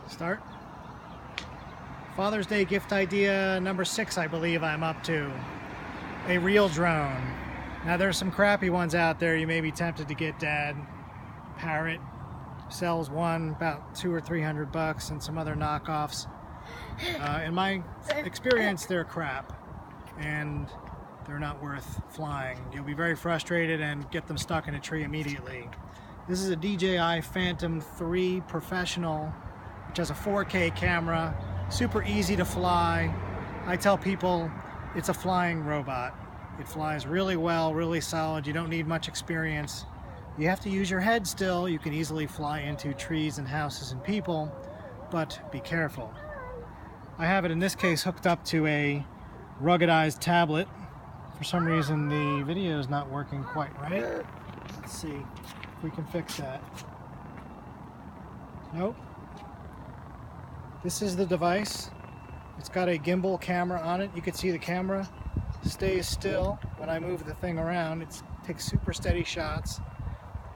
Start. Father's Day gift idea number 6, I believe I'm up to. A real drone. Now there's some crappy ones out there you may be tempted to get, Dad. Parrot sells one about $200 or $300 and some other knockoffs. In my experience, they're crap and they're not worth flying. You'll be very frustrated and get them stuck in a tree immediately. This is a DJI Phantom 3 Professional, which has a 4K camera, super easy to fly. I tell people it's a flying robot. It flies really well, really solid. You don't need much experience. You have to use your head still. You can easily fly into trees and houses and people, but be careful. I have it in this case hooked up to a ruggedized tablet. For some reason the video is not working quite right. Let's see if we can fix that. Nope. This is the device. It's got a gimbal camera on it. You can see the camera stays still when I move the thing around. It takes super steady shots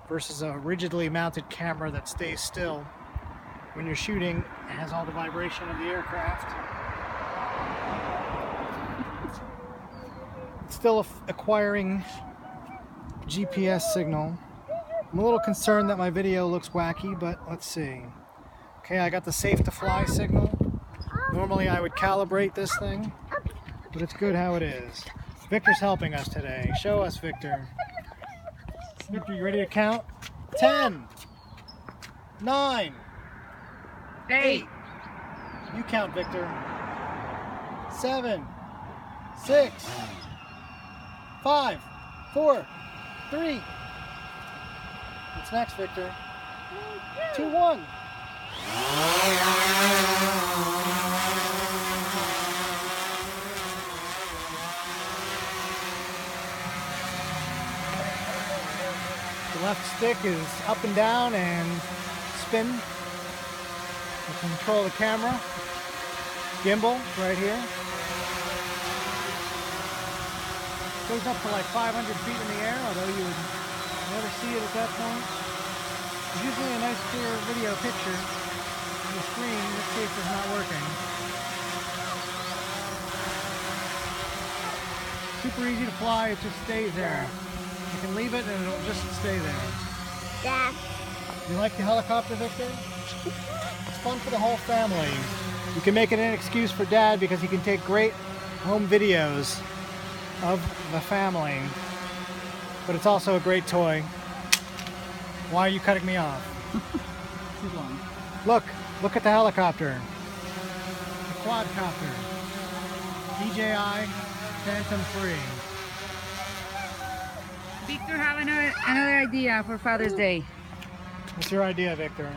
versus a rigidly mounted camera that stays still. When you're shooting, it has all the vibration of the aircraft. It's still acquiring GPS signal. I'm a little concerned that my video looks wacky, but let's see. Okay, I got the safe to fly signal. Normally I would calibrate this thing, but it's good how it is. Victor's helping us today. Show us, Victor. Victor, you ready to count? 10, 9, 8. You count, Victor. 7, 6, 5, 4, 3. What's next, Victor? 2, 1. The left stick is up and down and spin. You can control the camera. Gimbal right here. Goes up to like 500 feet in the air, although you would never see it at that point. There's usually a nice clear video picture. The screen in this case is not working. Super easy to fly, it just stays there. You can leave it and it'll just stay there. Dad. You like the helicopter, Victor? It's fun for the whole family. You can make it an excuse for Dad because he can take great home videos of the family. But it's also a great toy. Why are you cutting me off? Too long. Look at the helicopter. The quadcopter. DJI Phantom 3. Victor have another idea for Father's Day. What's your idea, Victor?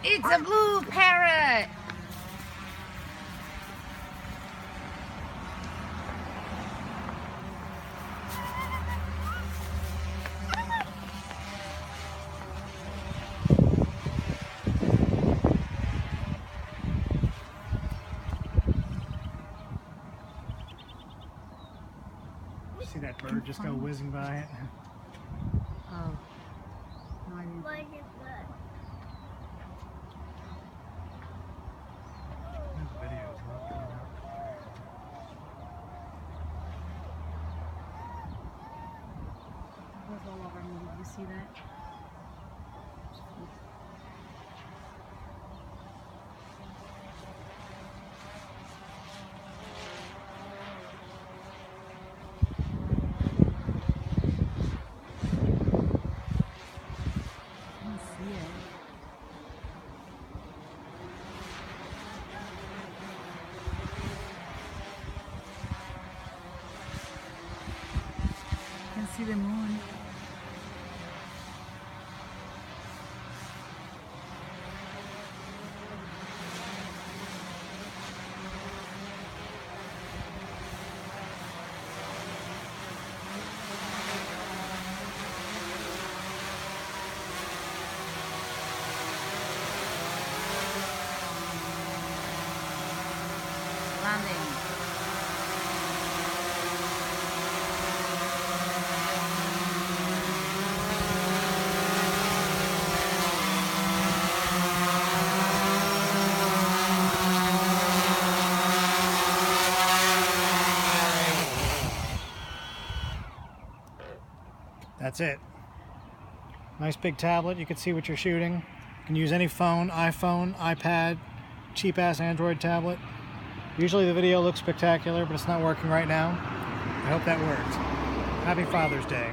It's a blue parrot! See that bird just go whizzing by it? Oh. No, I didn't. What is that? This video is not coming out. It was all over me. Did you see that? See the moon. Landing. That's it. Nice big tablet. You can see what you're shooting. You can use any phone, iPhone, iPad, cheap-ass Android tablet. Usually the video looks spectacular, but it's not working right now. I hope that worked. Happy Father's Day.